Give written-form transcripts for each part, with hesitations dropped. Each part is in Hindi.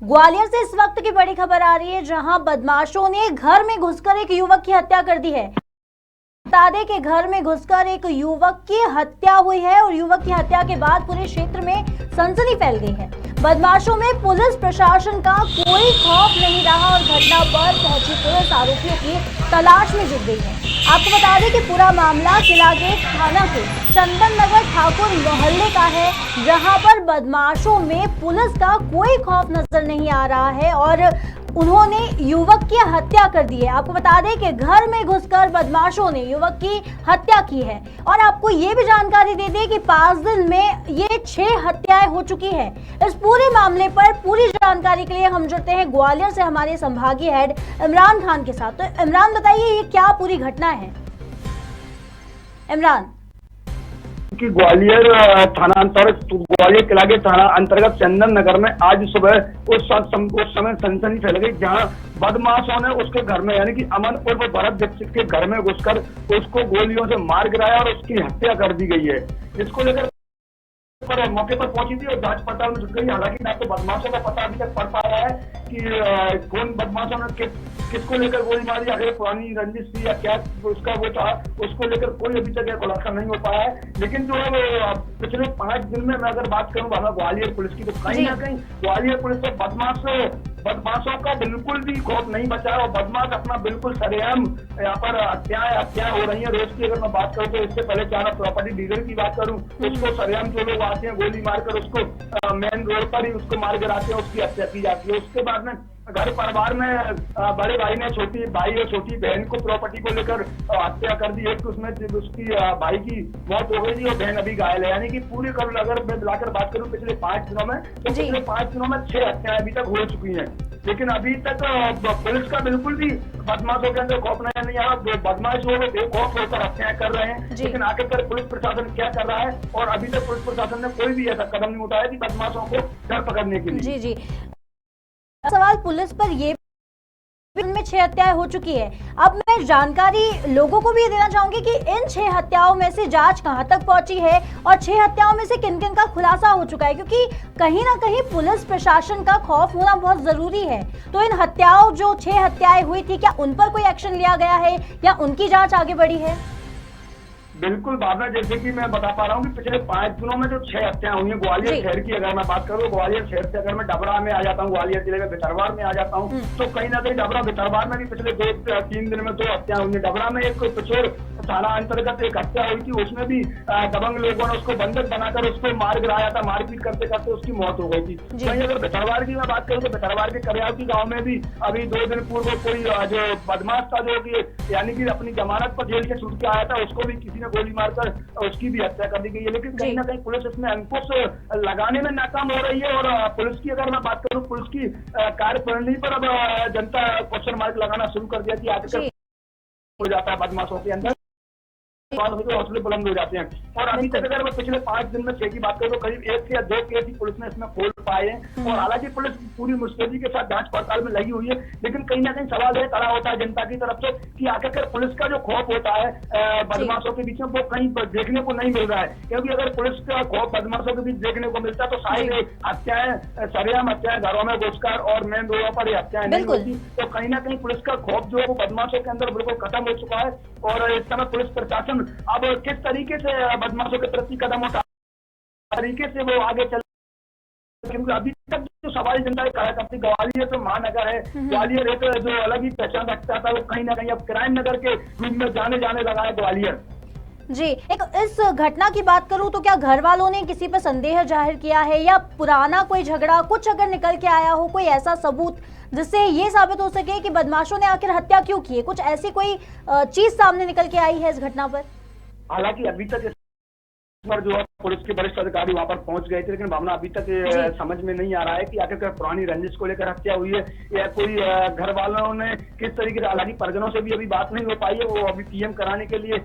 ग्वालियर से इस वक्त की बड़ी खबर आ रही है, जहां बदमाशों ने घर में घुसकर एक युवक की हत्या कर दी है। बता दें कि घर में घुसकर एक युवक की हत्या हुई है और युवक की हत्या के बाद पूरे क्षेत्र में सनसनी फैल गई है। बदमाशों में पुलिस प्रशासन का कोई खौफ नहीं रहा और घटना पर पहुंची पुलिस आरोपियों की तलाश में जुट गई है। आपको बता दें कि पूरा मामला किला गेट थाना के चंदन नगर ठाकुर मोहल्ले का है, जहां पर बदमाशों में पुलिस का कोई खौफ नजर नहीं आ रहा है और उन्होंने युवक की हत्या कर दी है। आपको बता दें कि घर में घुसकर बदमाशों ने युवक की हत्या की है और आपको ये भी जानकारी दे दें कि 5 दिन में ये 6 हत्याएं हो चुकी है। इस पूरे मामले पर पूरी जानकारी के लिए हम जुड़ते हैं ग्वालियर से हमारे संभागीय हेड इमरान खान के साथ। तो इमरान, बताइए ये क्या पूरी घटना है। इमरान, कि ग्वालियर थाना अंतर्गत ग्वालियर किला गेट थाना अंतर्गत चंदन नगर में आज सुबह उस समय सनसनी फैल गई, जहां बदमाशों ने उसके घर में यानी कि अमन उर्फ भरत दीक्षित के घर में घुसकर उसको गोलियों से मार गिराया और उसकी हत्या कर दी गई है। इसको लेकर मौके पर पहुंची थी और जांच पड़ताल में जुट गई। हालांकि ना तो बदमाशों का पता अभी तक पड़ पा रहा है कि कौन बदमाशों ने किसको लेकर गोली मारी, अगर पुरानी रंजिश थी या क्या उसका वो था, उसको लेकर कोई अभी तक खुलासा नहीं हो पाया है। लेकिन जो है पिछले 5 दिन में मैं अगर बात करूं ग्वालियर पुलिस की, तो कहीं ना कहीं ग्वालियर पुलिस को बदमाशों का बिल्कुल भी खौफ नहीं बचा और बदमाश अपना बिल्कुल सरेआम यहाँ पर हत्याएं हो रही है रोज की। अगर मैं बात करूं तो इससे पहले चार प्रॉपर्टी डीलर की बात करूं, उसको सरेआम जो लोग आते हैं गोली मारकर उसको मेन रोड पर ही उसको मार गिराते हैं, उसकी हत्या की जाती है। उसके बाद में घर परिवार में बड़े भाई ने छोटी भाई और छोटी बहन को प्रॉपर्टी को लेकर हत्या कर दी। एक उसमें उसकी भाई की मौत हो गई थी और बहन अभी घायल है। यानी कि पूरी अगर मैं मिलाकर बात करूं पिछले 5 दिनों में, तो पिछले 5 दिनों में 6 हत्याएं अभी तक हो चुकी हैं। लेकिन अभी तक पुलिस का बिल्कुल भी बदमाशों के अंदर खौफ नहीं आया। बदमाश जो बेखौफ होकर हत्याएं कर रहे हैं, लेकिन आखिरकार पुलिस प्रशासन क्या कर रहा है और अभी तक पुलिस प्रशासन ने कोई भी ऐसा कदम नहीं उठाया कि बदमाशों को घर पकड़ने के लिए। जी सवाल पुलिस पर ये में 6 हत्याएं हो चुकी है। अब मैं जानकारी लोगों को भी ये देना चाहूंगी कि इन 6 हत्याओं में से जांच कहां तक पहुंची है और 6 हत्याओं में से किन किन का खुलासा हो चुका है, क्योंकि कहीं ना कहीं पुलिस प्रशासन का खौफ होना बहुत जरूरी है। तो इन हत्याओं जो 6 हत्याएं हुई थी, क्या उन पर कोई एक्शन लिया गया है या उनकी जांच आगे बढ़ी है? बिल्कुल भावना, जैसे कि मैं बता पा रहा हूँ कि पिछले 5 दिनों में जो 6 हत्याएं हुई हैं ग्वालियर शहर की अगर मैं बात करूँ, ग्वालियर शहर से अगर मैं डबरा में आ जाता हूँ, ग्वालियर जिले में भितरवार में आ जाता हूँ, तो कहीं ना कहीं डबरा भितरवार में भी पिछले 2-3 दिन में 2 हत्याएं हुई हैं। डबरा में एक पिछोर थाना अंतर्गत एक हत्या हुई थी, उसमें भी दबंग लोगों ने उसको बंधक बनाकर उसको मार गिराया था, मारपीट करते करते उसकी मौत हो गई थी। वहीं अगर भितरवार की मैं बात करूँ तो भितरवार के करयावती गाँव में भी अभी 2 दिन पूर्व कोई जो बदमाश था जो कि यानी कि अपनी जमानत पर जेल से छूट के आया था, उसको भी किसी ने गोली मारकर उसकी भी हत्या कर दी गई है। लेकिन कहीं ना कहीं पुलिस इसमें अंकुश लगाने में नाकाम हो रही है और पुलिस की अगर मैं बात करूं, पुलिस की कार्यप्रणाली पर अब जनता क्वेश्चन मार्क लगाना शुरू कर दिया कि आखिर हो जाता है बदमाशों के अंदर, हौसले बुलंद हो जाते हैं। और अभी तक अगर मैं पिछले 5 दिन में 6 की बात करूं तो करीब 1 या 2 केस ही पुलिस ने इसमें खोल पाए हैं। और हालांकि पुलिस पूरी मुस्तैदी के साथ जांच पड़ताल में लगी हुई है, लेकिन कहीं ना कहीं सवाल यह खड़ा होता है जनता की तरफ से कि आखिरकार पुलिस का जो खौफ होता है बदमाशों के बीच में वो कहीं देखने को नहीं मिल रहा है। क्योंकि अगर पुलिस का खौफ बदमाशों के बीच देखने को मिलता तो शायद हत्याएं सरेआम हत्याएं घरों में घुसकर और मेन रोडों पर हत्याएं नहीं होती। तो कहीं ना कहीं पुलिस का खौफ जो है वो बदमाशों के अंदर बिल्कुल खत्म हो चुका है। और इस समय पुलिस प्रशासन अब किस तरीके से बदमाशों के प्रति कदम उठा तरीके से वो आगे चल, क्योंकि अभी तक जो सवाल जनता खड़ा करती, ग्वालियर तो महानगर है, ग्वालियर एक जो अलग ही पहचान रखता था, वो कहीं ना कहीं अब क्राइम नगर के रूप में जाने लगा है ग्वालियर। जी, एक इस घटना की बात करूं तो क्या घर वालों ने किसी पर संदेह जाहिर किया है या पुराना कोई झगड़ा कुछ अगर निकल के आया हो, कोई ऐसा सबूत जिससे ये साबित हो सके कि बदमाशों ने आखिर हत्या क्यों की है, कुछ ऐसी कोई चीज सामने निकल के आई है इस घटना पर? हालांकि अभी तक पर जो पुलिस के वरिष्ठ अधिकारी वहां पर पहुंच गए थे, लेकिन भावना अभी तक समझ में नहीं आ रहा है कि आखिरकार पुरानी रंजिश को लेकर हत्या हुई है या कोई घर वालों ने किस तरीके से। हालांकि परिजनों से भी अभी बात नहीं हो पाई है, वो अभी पीएम कराने के लिए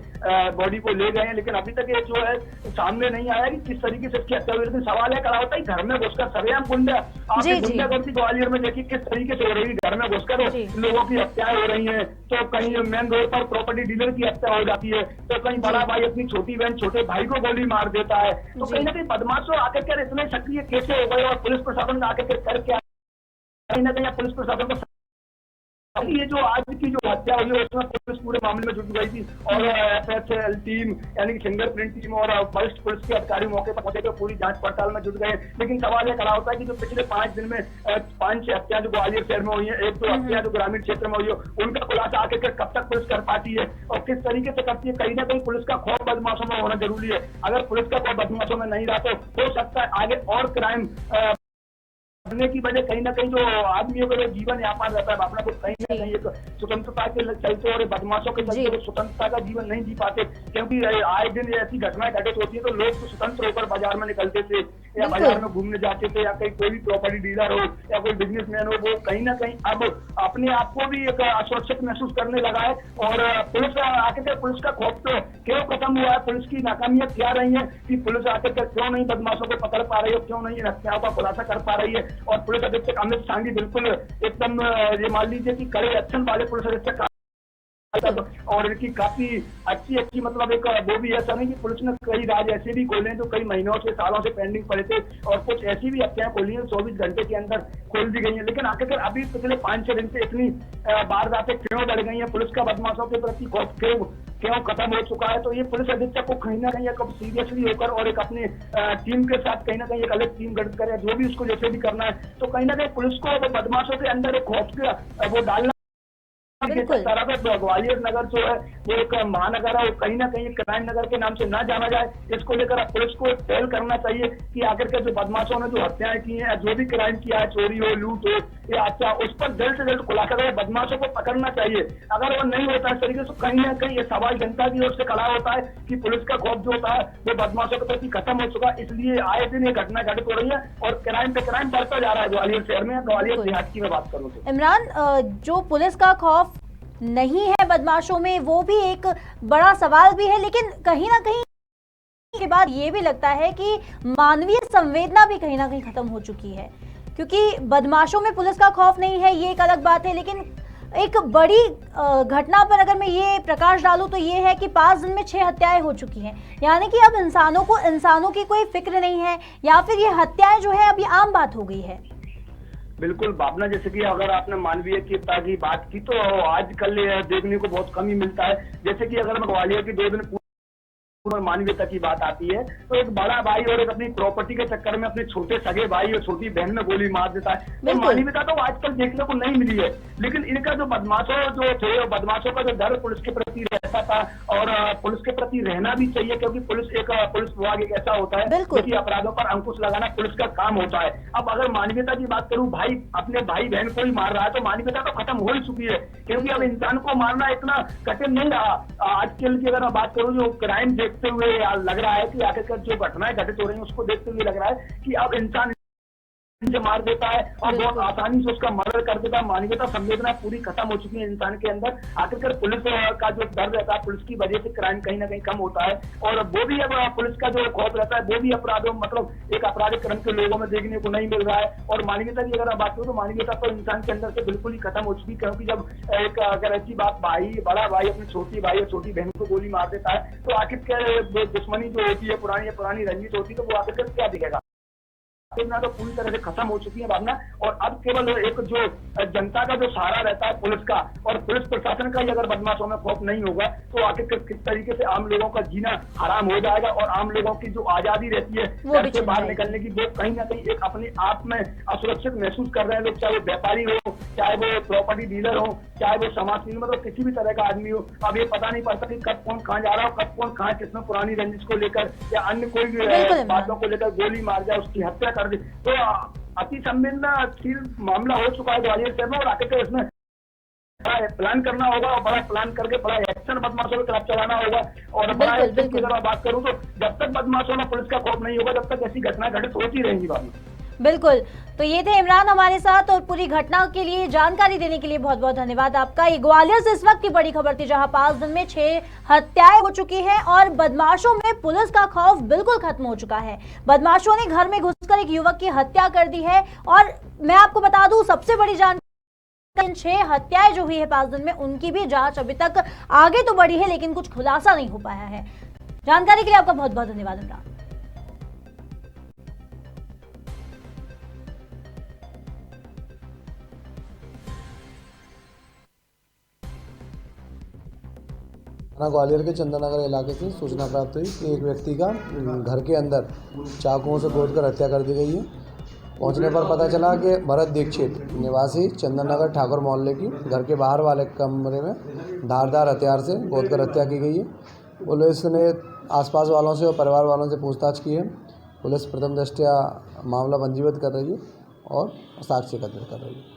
बॉडी को ले गए हैं, लेकिन अभी तक ये जो है सामने नहीं आया कि किस तरीके से इसकी हत्या हुई। लेकिन सवाल है खड़ा होता है घर में घुसकर सरेआम गुंडागर्दी ग्वालियर में देखिए किस तरीके से हो रही है, घर में घुसकर लोगों की हत्याएं हो रही है। तो कहीं मेन रोड पर प्रॉपर्टी डीलर की हत्या हो जाती है, तो कहीं बड़ा भाई अपनी छोटी बहन छोटे भाई को गोली मार देता है। तो कहीं ना कहीं बदमाशों आखिरकार इतने सक्रिय कैसे हो गए और पुलिस प्रशासन आखिर कर क्या कहीं ना कहीं पुलिस प्रशासन को ये जो आज की जो हत्या हुई है उसमें पुलिस पूरे मामले में जुट गई थी और एफएसएल टीम यानी कि फिंगरप्रिंट टीम और वरिष्ठ पुलिस के अधिकारी मौके पर पहुंचे तो पूरी जांच पड़ताल में जुट गए। लेकिन सवाल ये खड़ा होता है कि जो पिछले 5 दिन में 5-6 हत्या जो ग्वालियर शहर में हुई है, 1-2 हत्या जो ग्रामीण क्षेत्र में हुई है, उनका खुलासा आखिर कब तक पुलिस कर पाती है और किस तरीके से करती है। कहीं ना कहीं पुलिस का खौफ बदमाशों में होना जरूरी है। अगर पुलिस का खौफ बदमाशों में नहीं रहा तो हो सकता है आगे और क्राइम बढ़ने की वजह कहीं ना कहीं जो आदमियों का जीवन यापन रहता है अपना को कहीं ना कहीं एक स्वतंत्रता के चलते और बदमाशों के चलते वो स्वतंत्रता का जीवन नहीं जी पाते, क्योंकि आए दिन ऐसी घटनाएं घटित होती है तो लोग तो स्वतंत्र होकर बाजार में निकलते थे या बाजार में घूमने जाते थे या कहीं कोई भी प्रॉपर्टी डीलर हो या कोई बिजनेसमैन हो, वो कहीं ना कहीं अब अपने आप को भी एक असुरक्षित महसूस करने लगा है। और पुलिस आखिरकार पुलिस का खौफ तो क्यों खत्म हुआ है, पुलिस की नाकामियां क्या रही है कि पुलिस आखिरकार क्यों नहीं बदमाशों को पकड़ पा रही है, क्यों नहीं इन हत्याओं का खुलासा कर पा रही है। और पुलिस अधीक्षक अमित सांघी बिल्कुल एकदम ये मान लीजिए कि कड़े एक्शन वाले पुलिस अधीक्षक और इनकी काफी अच्छी मतलब एक वो भी ऐसा नहीं कि पुलिस ने कई राज ऐसे भी खोले हैं जो कई महीनों से सालों से पेंडिंग पड़े थे और कुछ ऐसी भी हत्याएं खोली हैं 24 घंटे के अंदर खोल दी गई हैं। लेकिन आखिरकार अभी पिछले 5-6 दिन से इतनी वारदातें क्यों बढ़ गई हैं, पुलिस का बदमाशों के प्रति खौफ क्यों खत्म हो चुका है। तो ये पुलिस अधीक्षक को कहीं ना कहीं एक सीरियसली होकर और एक अपनी टीम के साथ कहीं ना कहीं एक अलग टीम गठित करे, जो भी उसको जैसे भी करना है तो कहीं ना कहीं पुलिस को बदमाशों के अंदर एक खौफ का वो डालना। ग्वालियर नगर जो है वो एक महानगर है, कहीं ना कहीं क्राइम नगर के नाम से ना जाना जाए। इसको लेकर पुलिस को पहल करना चाहिए कि आखिरकार जो बदमाशों ने जो हत्याएं की हैं, जो भी क्राइम किया है, चोरी हो, लूट हो या अच्छा, उस पर जल्द से जल्द खुलासा करे, बदमाशों को पकड़ना चाहिए। अगर वो नहीं होता इस तरीके से कहीं ना कहीं ये सवाल जनता की ओर से खड़ा होता है कि पुलिस का खौफ जो होता है वो बदमाशों के प्रति खत्म हो चुका। इसलिए आए दिन ये घटना घटित हो रही है और क्राइम पे क्राइम बढ़ता जा रहा है ग्वालियर शहर में। ग्वालियर देहात की मैं बात करूँ तो इमरान, जो पुलिस का खौफ नहीं है बदमाशों में वो भी एक बड़ा सवाल भी है, लेकिन कहीं ना कहीं के बाद ये भी लगता है कि मानवीय संवेदना भी कहीं ना कहीं खत्म हो चुकी है, क्योंकि बदमाशों में पुलिस का खौफ नहीं है ये एक अलग बात है, लेकिन एक बड़ी घटना पर अगर मैं ये प्रकाश डालूं तो ये है कि 5 दिन में 6 हत्याएं हो चुकी हैं। यानी कि अब इंसानों की कोई फिक्र नहीं है या फिर ये हत्याएं जो है अभी आम बात हो गई है। बिल्कुल भावना, जैसे कि अगर आपने मानवीयता की बात की तो आजकल देखने को बहुत कम ही मिलता है। जैसे कि अगर मैं ग्वालियर की 2 दिन मानवीयता की बात आती है तो एक बड़ा भाई और एक अपनी प्रॉपर्टी के चक्कर में अपने छोटे सगे भाई और छोटी बहन में गोली मार देता है। तो मानवीयता तो आजकल देखने को नहीं मिली है। लेकिन इनका जो बदमाशों जो थे, बदमाशों का जो डर पुलिस के प्रति रहता था और पुलिस के प्रति रहना भी चाहिए, क्योंकि पुलिस विभाग एक ऐसा होता है कि अपराधों पर अंकुश लगाना पुलिस का काम होता है। अब अगर मानवीयता की बात करूं, भाई अपने भाई बहन को ही मार रहा है तो मानवीयता तो खत्म हो ही चुकी है, क्योंकि अब इंसान को मारना इतना कठिन नहीं रहा। आजकल की अगर मैं बात करूं जो क्राइम देखते हुए लग रहा है कि आखिरकार जो घटनाएं घटित हो रही हैं उसको देखते हुए लग रहा है कि अब इंसान से मार देता है और बहुत आसानी से उसका मर्डर कर देता है। मानवीयता संवेदना पूरी खत्म हो चुकी है इंसान के अंदर। आखिरकार पुलिस का जो डर रहता है, पुलिस की वजह से क्राइम कहीं ना कहीं कम होता है और वो भी अब पुलिस का जो खौफ रहता है वो भी अपराधों मतलब एक आपराधिक क्रम के लोगों में देखने को नहीं मिल रहा है। और मानवीयता की अगर बात करूँ तो मानवीयता तो इंसान के अंदर से बिल्कुल ही खत्म हो चुकी, क्योंकि जब एक अगर ऐसी बात बड़ा भाई अपनी छोटी भाई और छोटी बहन को गोली मार देता है तो आखिर दुश्मनी जो होती है पुरानी रंजिश होती है तो वो आखिर क्या दिखेगा। तो पूरी तरह से खत्म हो चुकी है भावना। और अब केवल एक जो जनता का जो सहारा रहता है पुलिस का और पुलिस प्रशासन का ही अगर बदमाशों में खौफ नहीं होगा तो आखिर किस तरीके से आम लोगों का जीना हराम हो जाएगा और आम लोगों की जो आजादी रहती है घर से बाहर निकलने की, वो कहीं ना कहीं एक अपने आप में असुरक्षित महसूस कर रहे हैं लोग, चाहे वो व्यापारी हो, चाहे वो प्रॉपर्टी डीलर हो, चाहे वो समाजसेवी, मतलब किसी भी तरह का आदमी हो। अब ये पता नहीं पड़ता कि कब कौन कहाँ जा रहा हो, कब कौन कहाँ किसमें पुरानी रंजिश को लेकर या अन्य कोई भी बातों को लेकर गोली मार जाए, उसकी हत्या कर दे। तो अति संवेदनशील मामला हो चुका है ग्वालियर शहर में और आखिर इसमें बड़ा प्लान करना होगा और बड़ा प्लान करके बड़ा एक्शन बदमाशों की तरफ चलाना होगा। और बड़ा एक्शन की अगर बात करूं तो जब तक बदमाशों में पुलिस का खौफ नहीं होगा तब तक ऐसी घटना घटित होती रहेंगी। बात बिल्कुल। तो ये थे इमरान हमारे साथ और पूरी घटना के लिए जानकारी देने के लिए बहुत बहुत धन्यवाद आपका। ये ग्वालियर से इस वक्त की बड़ी खबर थी, जहां 5 दिन में 6 हत्याएं हो चुकी हैं और बदमाशों में पुलिस का खौफ बिल्कुल खत्म हो चुका है। बदमाशों ने घर में घुसकर एक युवक की हत्या कर दी है और मैं आपको बता दूं सबसे बड़ी जानकारी, इन 6 हत्याएं जो हुई है 5 दिन में उनकी भी जांच अभी तक आगे तो बढ़ी है लेकिन कुछ खुलासा नहीं हो पाया है। जानकारी के लिए आपका बहुत बहुत धन्यवाद इमरान। थाना ग्वालियर के चंदननगर इलाके से सूचना प्राप्त हुई कि एक व्यक्ति का घर के अंदर चाकुओं से गोदकर हत्या कर दी गई है। पहुंचने पर पता चला कि भरत दीक्षित निवासी चंदननगर ठाकुर मोहल्ले की घर के बाहर वाले कमरे में धारदार हथियार से गोदकर हत्या की गई है। पुलिस ने आसपास वालों से और परिवार वालों से पूछताछ की है। पुलिस प्रथम दृष्टया मामला पंजीबद्ध कर रही है और साक्ष्य एकत्रित कर रही है।